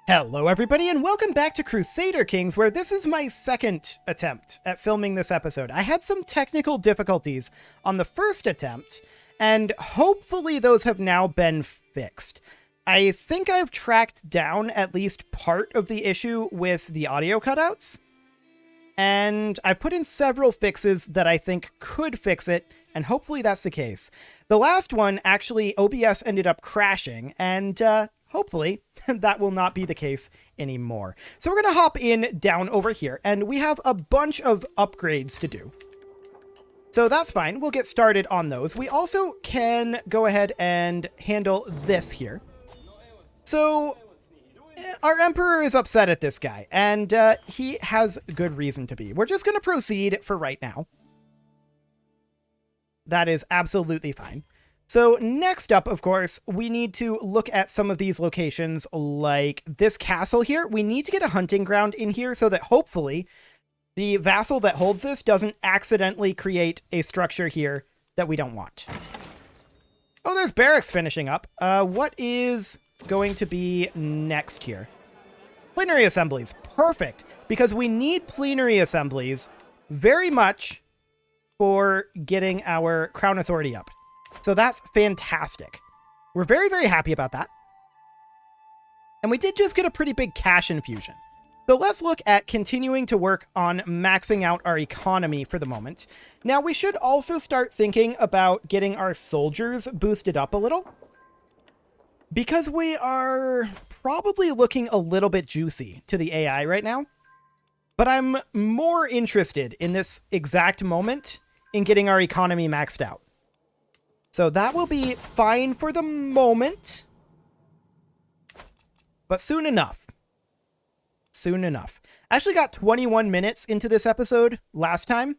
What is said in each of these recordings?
Hello everybody and welcome back to Crusader Kings, where this is my second attempt at filming this episode. I had some technical difficulties on the first attempt, and hopefully those have now been fixed. I think I've tracked down at least part of the issue with the audio cutouts, and I've put in several fixes that I think could fix it, and hopefully that's the case. The last one, actually, OBS ended up crashing, and hopefully that will not be the case anymore. So we're going to hop in down over here, and we have a bunch of upgrades to do. So that's fine. We'll get started on those. We also can go ahead and handle this here. So our Emperor is upset at this guy, and he has good reason to be. We're just going to proceed for right now. That is absolutely fine. So next up, of course, we need to look at some of these locations like this castle here. We need to get a hunting ground in here so that hopefully the vassal that holds this doesn't accidentally create a structure here that we don't want. Oh, there's barracks finishing up. What is going to be next here? Plenary assemblies. Perfect. Because we need plenary assemblies very much for getting our crown authority up. So that's fantastic. We're very, very happy about that. And we did just get a pretty big cash infusion. So let's look at continuing to work on maxing out our economy for the moment. Now, we should also start thinking about getting our soldiers boosted up a little, because we are probably looking a little bit juicy to the AI right now. But I'm more interested in this exact moment in getting our economy maxed out. So that will be fine for the moment, but soon enough. Soon enough. I actually got 21 minutes into this episode last time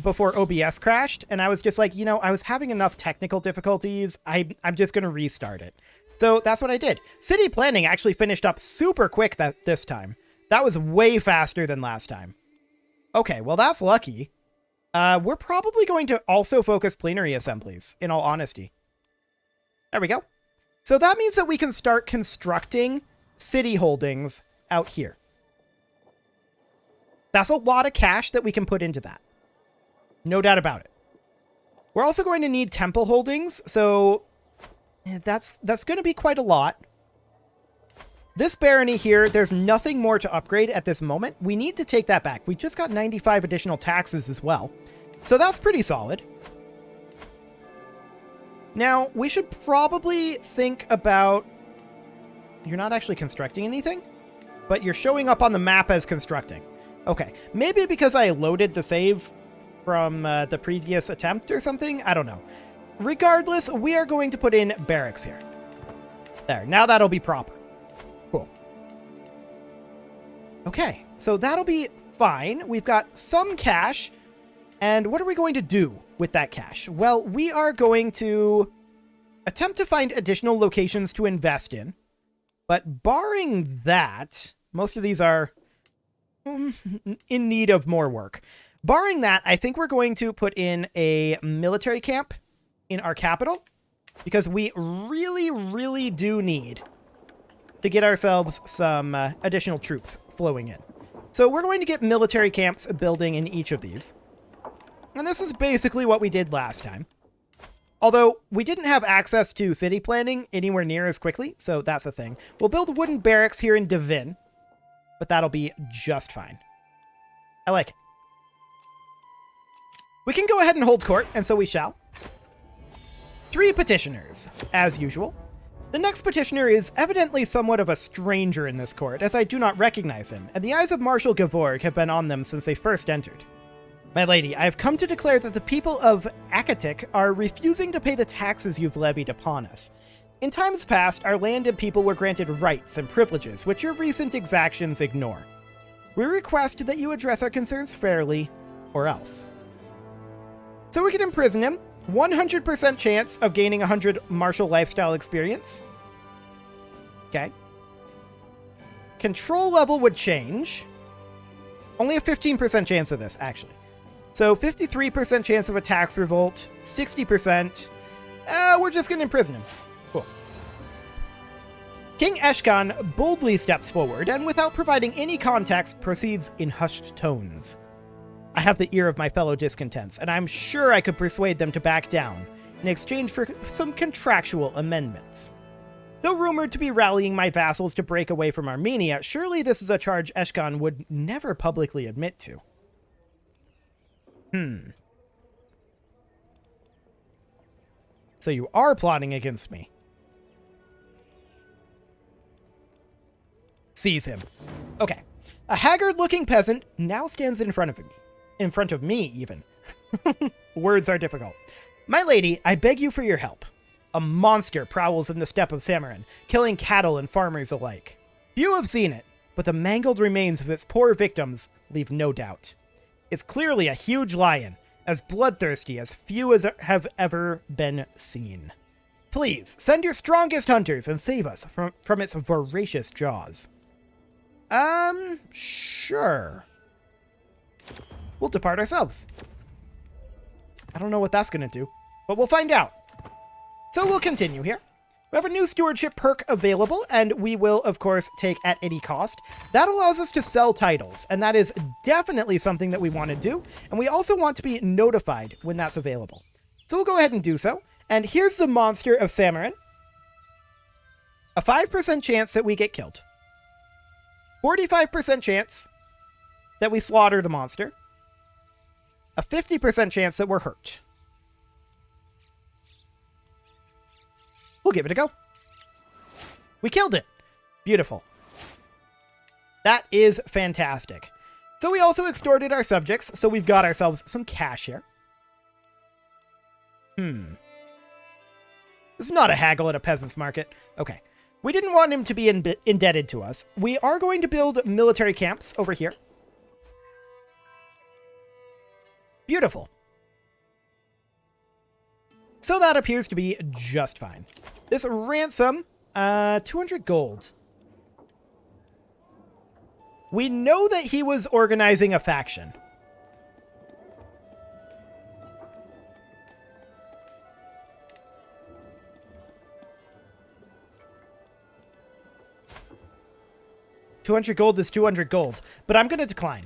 before OBS crashed, and I was just like, you know, I was having enough technical difficulties. I'm just going to restart it. So that's what I did. City planning actually finished up super quick this time. That was way faster than last time. Okay, well, that's lucky. We're probably going to also focus plenary assemblies, in all honesty. There we go. So that means that we can start constructing city holdings out here. That's a lot of cash that we can put into that. No doubt about it. We're also going to need temple holdings, so that's going to be quite a lot. This barony here, there's nothing more to upgrade at this moment. We need to take that back. We just got 95 additional taxes as well. So that's pretty solid. Now, we should probably think about... You're not actually constructing anything, but you're showing up on the map as constructing. Okay, maybe because I loaded the save from the previous attempt or something? I don't know. Regardless, we are going to put in barracks here. There, now that'll be proper. Cool. Okay, so that'll be fine. We've got some cash. And what are we going to do with that cash? Well, we are going to attempt to find additional locations to invest in. But barring that, most of these are in need of more work. Barring that, I think we're going to put in a military camp in our capital, because we really, really do need to get ourselves some additional troops flowing in. So we're going to get military camps building in each of these. And this is basically what we did last time. Although we didn't have access to city planning anywhere near as quickly, so that's the thing. We'll build wooden barracks here in Devin, but that'll be just fine. I like it. We can go ahead and hold court, and so we shall. 3 petitioners, as usual. The next petitioner is evidently somewhat of a stranger in this court, as I do not recognize him, and the eyes of Marshal Gavorg have been on them since they first entered. My lady, I have come to declare that the people of Akatik are refusing to pay the taxes you've levied upon us. In times past, our land and people were granted rights and privileges, which your recent exactions ignore. We request that you address our concerns fairly, or else. So we can imprison him. 100% chance of gaining 100 martial lifestyle experience. Okay. Control level would change. Only a 15% chance of this, actually. So 53% chance of a tax revolt, 60%. We're just going to imprison him. Cool. King Eshkan boldly steps forward and without providing any context proceeds in hushed tones. I have the ear of my fellow discontents, and I'm sure I could persuade them to back down in exchange for some contractual amendments. Though rumored to be rallying my vassals to break away from Armenia, surely this is a charge Eshkan would never publicly admit to. So you are plotting against me. Seize him. Okay. A haggard-looking peasant now stands in front of me. In front of me, even. Words are difficult. My lady, I beg you for your help. A monster prowls in the steppe of Samarin, killing cattle and farmers alike. Few have seen it, but the mangled remains of its poor victims leave no doubt. It's clearly a huge lion, as bloodthirsty as few have ever been seen. Please, send your strongest hunters and save us from its voracious jaws. Sure. We'll depart ourselves. I don't know what that's going to do, but we'll find out. So we'll continue here. We have a new stewardship perk available, and we will, of course, take at any cost. That allows us to sell titles, and that is definitely something that we want to do, and we also want to be notified when that's available. So we'll go ahead and do so. And here's the monster of Samarin. A 5% chance that we get killed. 45% chance that we slaughter the monster. A 50% chance that we're hurt. We'll give it a go. We killed it. Beautiful. That is fantastic. So we also extorted our subjects, so we've got ourselves some cash here. It's not a haggle at a peasant's market. Okay. We didn't want him to be indebted to us. We are going to build military camps over here. Beautiful. So that appears to be just fine. This ransom, 200 gold. We know that he was organizing a faction. $200 gold is 200 gold, but I'm going to decline.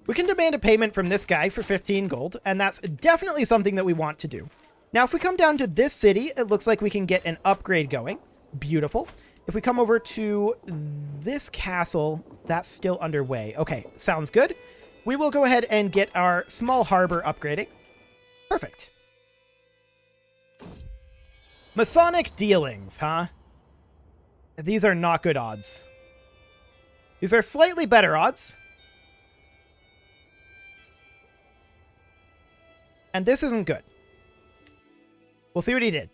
We can demand a payment from this guy for 15 gold, and that's definitely something that we want to do. Now, if we come down to this city, it looks like we can get an upgrade going. Beautiful. If we come over to this castle, that's still underway. Okay, sounds good. We will go ahead and get our small harbor upgrading. Perfect. Masonic dealings, huh? These are not good odds. These are slightly better odds. And this isn't good. We'll see what he did.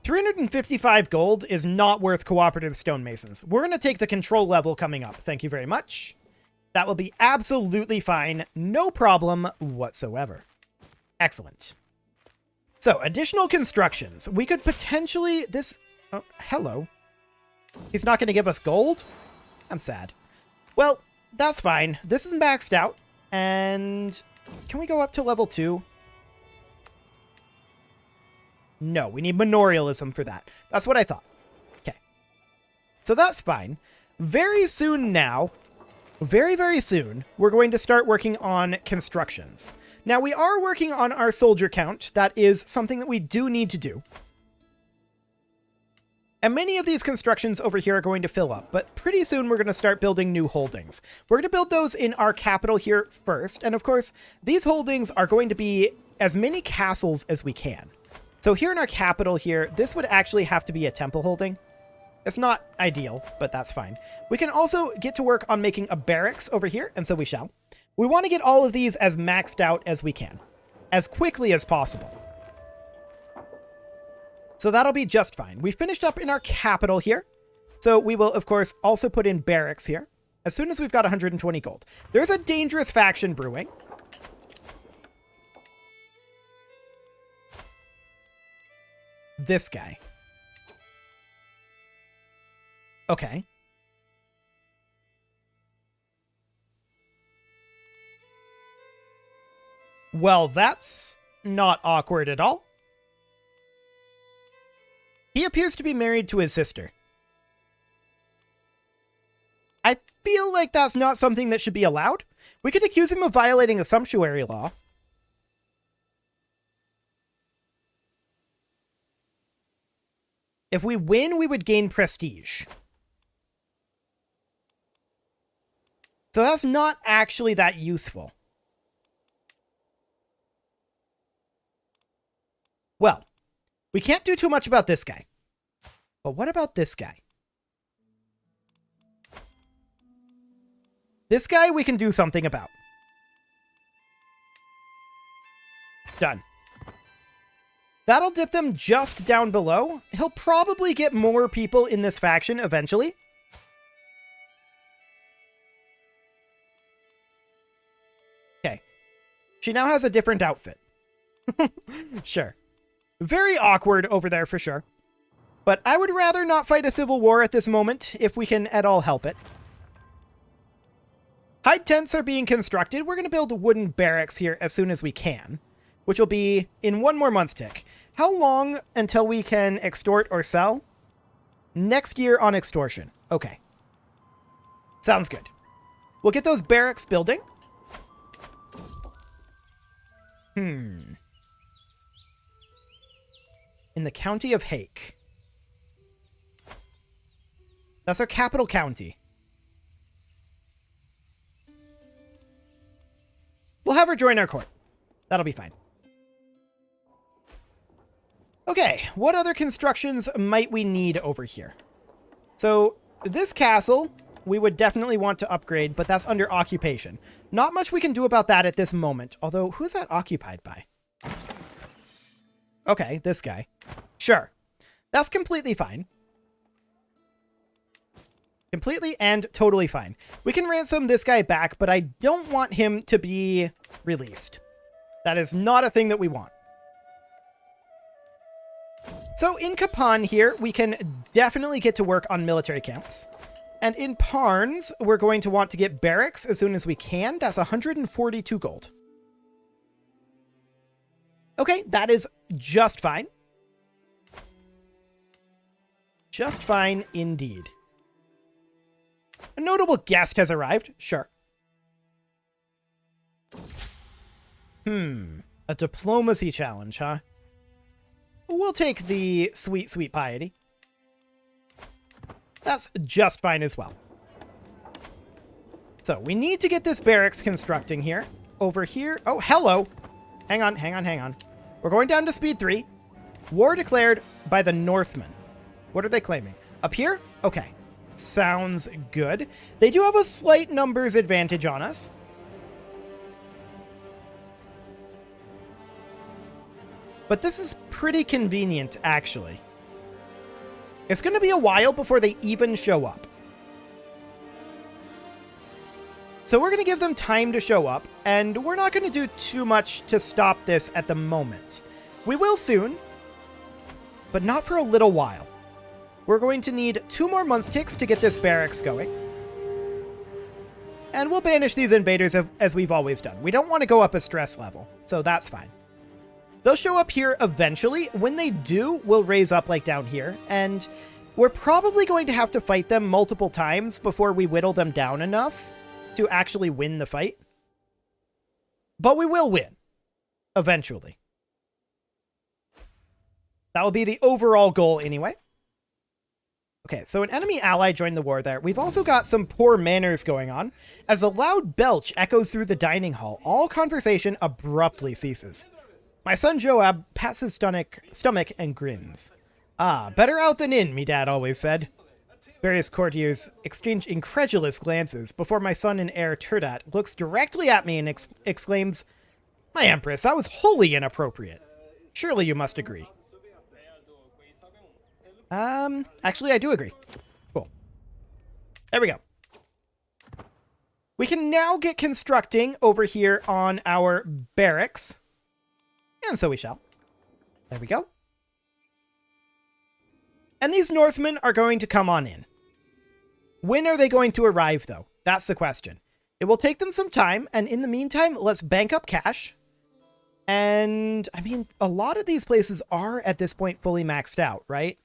355 gold is not worth cooperative stonemasons. We're going to take the control level coming up. Thank you very much. That will be absolutely fine. No problem whatsoever. Excellent. So, additional constructions. We could potentially... Oh, hello. He's not going to give us gold? I'm sad. Well, that's fine. This is maxed out. And can we go up to level 2? No, we need memorialism for that. That's what I thought. Okay. So that's fine. Very soon now, very, very soon, we're going to start working on constructions. Now, we are working on our soldier count. That is something that we do need to do. And many of these constructions over here are going to fill up, but pretty soon we're going to start building new holdings. We're going to build those in our capital here first, and of course, these holdings are going to be as many castles as we can. So here in our capital here, this would actually have to be a temple holding. It's not ideal, but that's fine. We can also get to work on making a barracks over here, and so we shall. We want to get all of these as maxed out as we can, as quickly as possible. So that'll be just fine. We finished up in our capital here. So we will, of course, also put in barracks here as soon as we've got 120 gold. There's a dangerous faction brewing. This guy. Okay. Well, that's not awkward at all. He appears to be married to his sister. I feel like that's not something that should be allowed. We could accuse him of violating a sumptuary law. If we win, we would gain prestige. So that's not actually that useful. Well, we can't do too much about this guy. But what about this guy? This guy we can do something about. Done. That'll dip them just down below. He'll probably get more people in this faction eventually. Okay. She now has a different outfit. Sure. Very awkward over there for sure. But I would rather not fight a civil war at this moment, if we can at all help it. Hide tents are being constructed. We're going to build wooden barracks here as soon as we can, which will be in one more month tick. How long until we can extort or sell? Next year on extortion. Okay. Sounds good. We'll get those barracks building. In the county of Hake. That's our capital county. We'll have her join our court. That'll be fine. Okay, what other constructions might we need over here? So, this castle, we would definitely want to upgrade, but that's under occupation. Not much we can do about that at this moment, although who's that occupied by? Okay, this guy. Sure. That's completely fine. Completely and totally fine. We can ransom this guy back, but I don't want him to be released. That is not a thing that we want. So in Kapan here, we can definitely get to work on military camps. And in Parnes, we're going to want to get barracks as soon as we can. That's 142 gold. Okay, that is just fine. Just fine indeed. A notable guest has arrived. Sure. A diplomacy challenge, huh? We'll take the sweet, sweet piety. That's just fine as well. So, we need to get this barracks constructing here. Over here. Oh, hello. Hang on, hang on, hang on. We're going down to speed 3. War declared by the Northmen. What are they claiming? Up here? Okay. Sounds good. They do have a slight numbers advantage on us. But this is pretty convenient, actually. It's going to be a while before they even show up. So we're going to give them time to show up, and we're not going to do too much to stop this at the moment. We will soon, but not for a little while. We're going to need 2 more month ticks to get this barracks going. And we'll banish these invaders as we've always done. We don't want to go up a stress level, so that's fine. They'll show up here eventually. When they do, we'll raise up like down here. And we're probably going to have to fight them multiple times before we whittle them down enough to actually win the fight. But we will win. Eventually. That will be the overall goal anyway. Okay, so an enemy ally joined the war there. We've also got some poor manners going on. As a loud belch echoes through the dining hall, all conversation abruptly ceases. My son Joab pats his stomach and grins. Ah, better out than in, me dad always said. Various courtiers exchange incredulous glances before my son and heir Turdat looks directly at me and exclaims, "My empress, that was wholly inappropriate. Surely you must agree." Actually, I do agree. Cool. There we go. We can now get constructing over here on our barracks. And so we shall. There we go. And these Northmen are going to come on in. When are they going to arrive, though? That's the question. It will take them some time, and in the meantime, let's bank up cash. And, I mean, a lot of these places are, at this point, fully maxed out, right?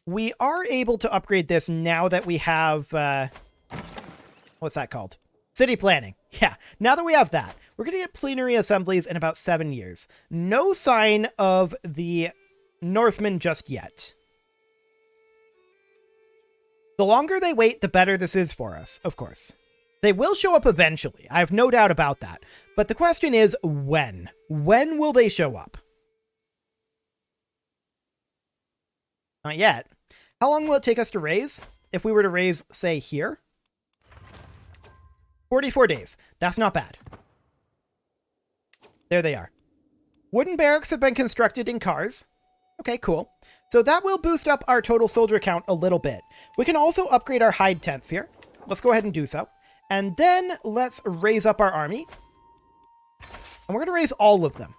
We are able to upgrade this now that we have, what's that called? City planning. Yeah, now that we have that, we're going to get plenary assemblies in about 7 years. No sign of the Northmen just yet. The longer they wait, the better this is for us, of course. They will show up eventually. I have no doubt about that. But the question is, when? When will they show up? Not yet. How long will it take us to raise? If we were to raise, say, here? 44 days. That's not bad. There they are. Wooden barracks have been constructed in cars. Okay, cool. So that will boost up our total soldier count a little bit. We can also upgrade our hide tents here. Let's go ahead and do so. And then let's raise up our army. And we're going to raise all of them.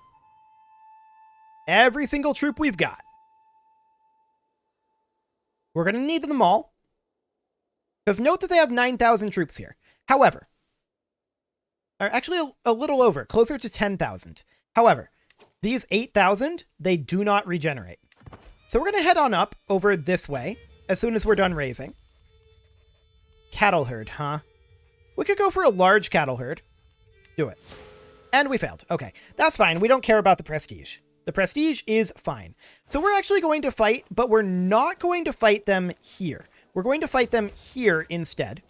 Every single troop we've got. We're going to need them all. Because note that they have 9,000 troops here. However, or actually a little over, closer to 10,000. However, these 8,000, they do not regenerate. So we're going to head on up over this way as soon as we're done raising. Cattle herd, huh? We could go for a large cattle herd. Do it. And we failed. Okay, that's fine. We don't care about the prestige. The prestige is fine. So we're actually going to fight, but we're not going to fight them here. We're going to fight them here instead.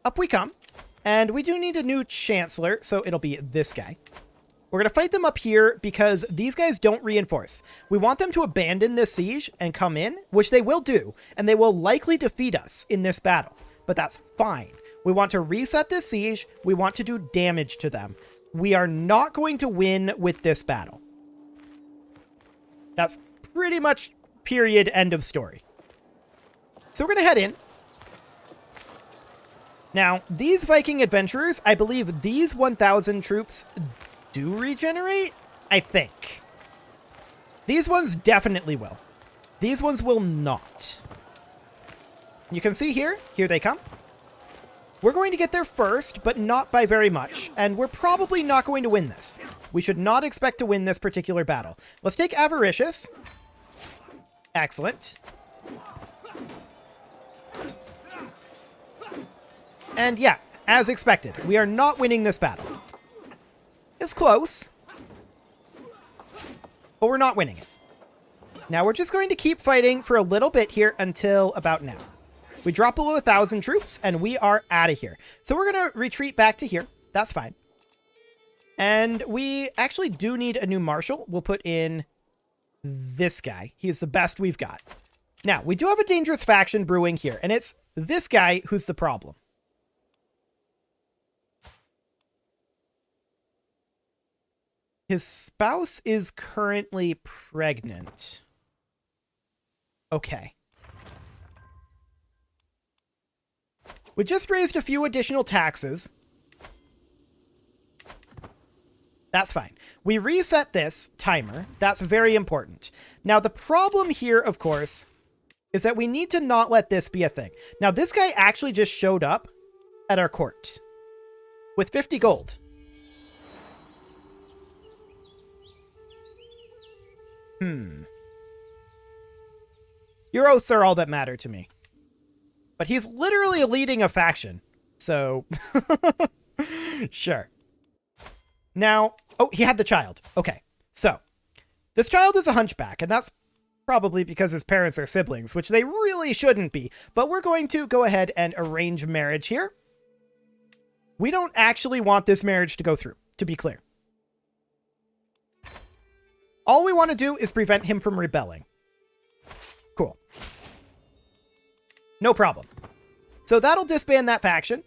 Up we come. And we do need a new chancellor, so it'll be this guy. We're going to fight them up here because these guys don't reinforce. We want them to abandon this siege and come in, which they will do, and they will likely defeat us in this battle. But that's fine. We want to reset this siege. We want to do damage to them. We are not going to win with this battle. That's pretty much period, end of story. So we're going to head in. Now, these Viking adventurers, I believe these 1,000 troops do regenerate, I think. These ones definitely will. These ones will not. You can see here they come. We're going to get there first, but not by very much, and we're probably not going to win this. We should not expect to win this particular battle. Let's take Avaricious. Excellent. And yeah, as expected, we are not winning this battle. It's close, but we're not winning it. Now we're just going to keep fighting for a little bit here until about now. We drop below 1,000 troops and we are out of here. So we're going to retreat back to here. That's fine. And we actually do need a new marshal. We'll put in this guy. He is the best we've got. Now, we do have a dangerous faction brewing here, and it's this guy who's the problem. His spouse is currently pregnant. Okay. We just raised a few additional taxes. That's fine. We reset this timer. That's very important. Now, the problem here, of course, is that we need to not let this be a thing. Now, this guy actually just showed up at our court with 50 gold. Your oaths are all that matter to me. But he's literally leading a faction. So, sure. Now, oh, he had the child. Okay, so this child is a hunchback, and that's probably because his parents are siblings, which they really shouldn't be. But we're going to go ahead and arrange marriage here. We don't actually want this marriage to go through, to be clear. All we want to do is prevent him from rebelling. Cool. No problem. So that'll disband that faction.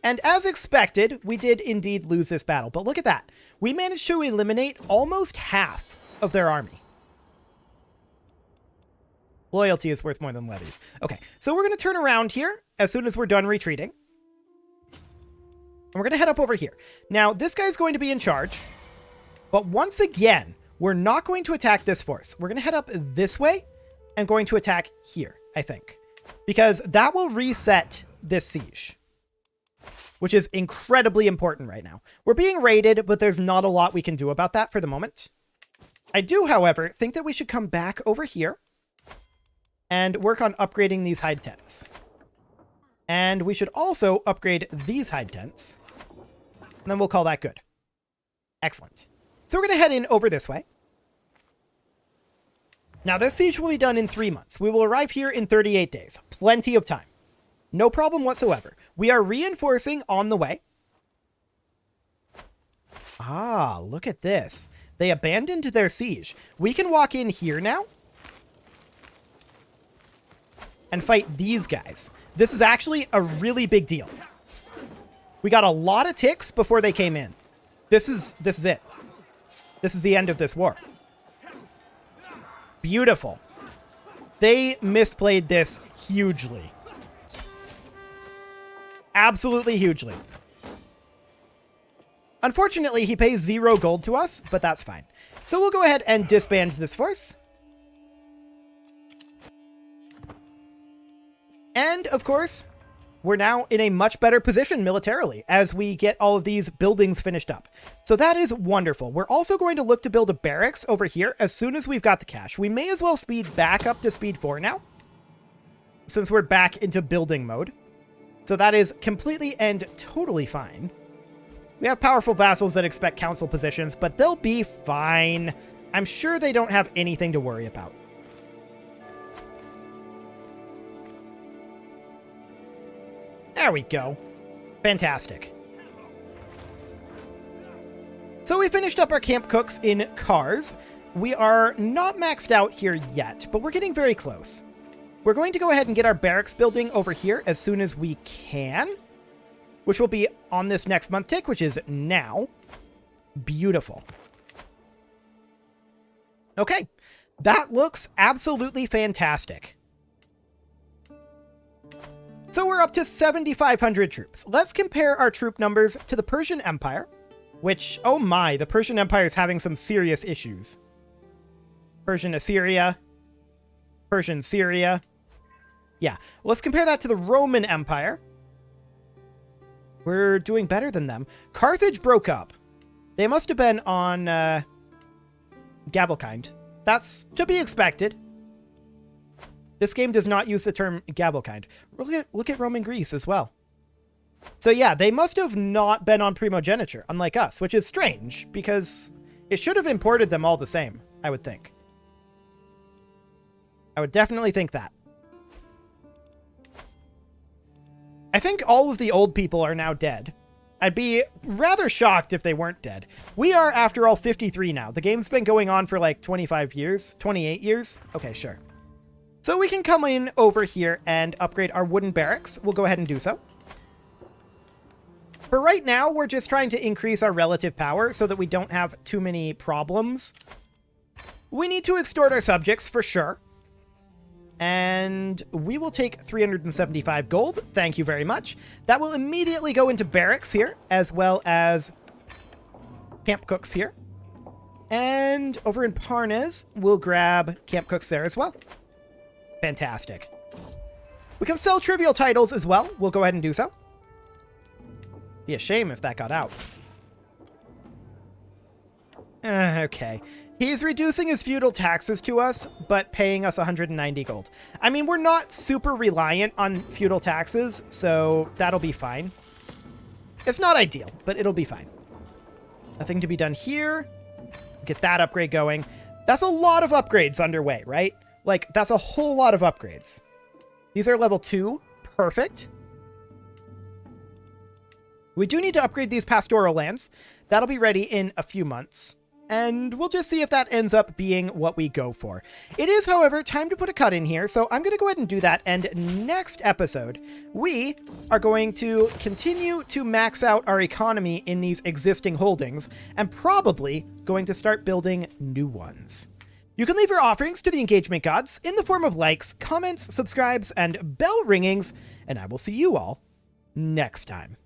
And as expected, we did indeed lose this battle. But look at that. We managed to eliminate almost half of their army. Loyalty is worth more than levies. Okay, so we're going to turn around here as soon as we're done retreating. And we're going to head up over here. Now, this guy's going to be in charge. But once again, we're not going to attack this force. We're going to head up this way and going to attack here, I think. Because that will reset this siege. which is incredibly important right now. We're being raided, but there's not a lot we can do about that for the moment. I do, however, think that we should come back over here and work on upgrading these hide tents. And we should also upgrade these hide tents. And then we'll call that good. Excellent. So we're going to head in over this way. Now, this siege will be done in 3 months. We will arrive here in 38 days. Plenty of time. No problem whatsoever. We are reinforcing on the way. Ah, look at this. They abandoned their siege. We can walk in here now and fight these guys. This is actually a really big deal. We got a lot of ticks before they came in. This is it. This is the end of this war. Beautiful. They misplayed this hugely. Absolutely hugely. Unfortunately, he pays 0 gold to us, but that's fine. So we'll go ahead and disband this force. And, of course, we're now in a much better position militarily as we get all of these buildings finished up. So that is wonderful. We're also going to look to build a barracks over here as soon as we've got the cash. We may as well speed back up to speed 4 now, since we're back into building mode. So that is completely and totally fine. We have powerful vassals that expect council positions, but they'll be fine. I'm sure they don't have anything to worry about. There we go. Fantastic. So we finished up our camp cooks in cars. We are not maxed out here yet, but we're getting very close. We're going to go ahead and get our barracks building over here as soon as we can, which will be on this next month tick, which is now. Beautiful. Okay, that looks absolutely fantastic. So we're up to 7,500 troops. Let's compare our troop numbers to the Persian Empire, which, oh my, the Persian Empire is having some serious issues. Persian Assyria, Persian Syria. Yeah, let's compare that to the Roman Empire. We're doing better than them. Carthage broke up. They must have been on Gavelkind. That's to be expected. This game does not use the term Gavelkind. Look at Roman Greece as well. So yeah, they must have not been on primogeniture, unlike us, which is strange, because it should have imported them all the same, I would think. I would definitely think that. I think all of the old people are now dead. I'd be rather shocked if they weren't dead. We are, after all, 53 now. The game's been going on for like 25 years, 28 years. Okay, sure. So we can come in over here and upgrade our wooden barracks. We'll go ahead and do so. For right now, we're just trying to increase our relative power so that we don't have too many problems. We need to extort our subjects for sure. And we will take 375 gold. Thank you very much. That will immediately go into barracks here, as well as camp cooks here. And over in Parnes, we'll grab camp cooks there as well. Fantastic. We can sell trivial titles as well. We'll go ahead and do so. Be a shame if that got out. Okay. He's reducing his feudal taxes to us, but paying us 190 gold. I mean, we're not super reliant on feudal taxes, so that'll be fine. It's not ideal, but it'll be fine. Nothing to be done here. Get that upgrade going. That's a lot of upgrades underway, right? Like, that's a whole lot of upgrades. These are level 2. Perfect. We do need to upgrade these pastoral lands. That'll be ready in a few months. And we'll just see if that ends up being what we go for. It is, however, time to put a cut in here, so I'm going to go ahead and do that. And next episode, we are going to continue to max out our economy in these existing holdings, and probably going to start building new ones. You can leave your offerings to the engagement gods in the form of likes, comments, subscribes, and bell ringings, and I will see you all next time.